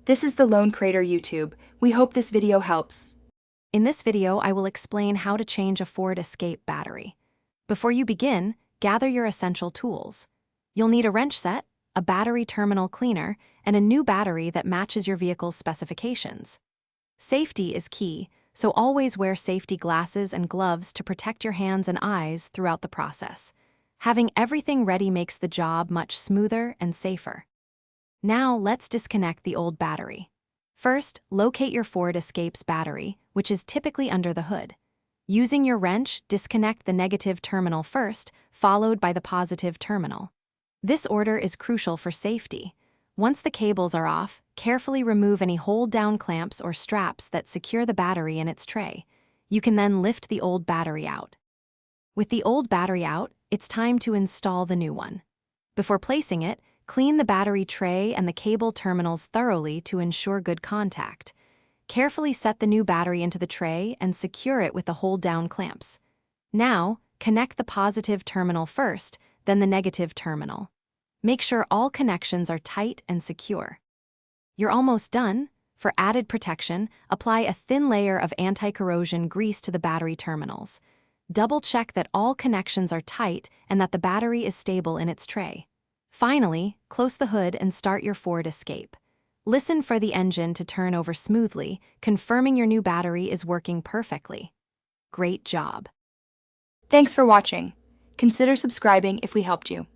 This is the Lone Crater YouTube. We hope this video helps. In this video, I will explain how to change a Ford Escape battery. Before you begin, gather your essential tools. You'll need a wrench set, a battery terminal cleaner, and a new battery that matches your vehicle's specifications. Safety is key, so always wear safety glasses and gloves to protect your hands and eyes throughout the process. Having everything ready makes the job much smoother and safer. Now, let's disconnect the old battery. First, locate your Ford Escape's battery, which is typically under the hood. Using your wrench, disconnect the negative terminal first, followed by the positive terminal. This order is crucial for safety. Once the cables are off, carefully remove any hold-down clamps or straps that secure the battery in its tray. You can then lift the old battery out. With the old battery out, it's time to install the new one. Before placing it, clean the battery tray and the cable terminals thoroughly to ensure good contact. Carefully set the new battery into the tray and secure it with the hold-down clamps. Now, connect the positive terminal first, then the negative terminal. Make sure all connections are tight and secure. You're almost done. For added protection, apply a thin layer of anti-corrosion grease to the battery terminals. Double-check that all connections are tight and that the battery is stable in its tray. Finally, close the hood and start your Ford Escape. Listen for the engine to turn over smoothly, confirming your new battery is working perfectly. Great job! Thanks for watching. Consider subscribing if we helped you.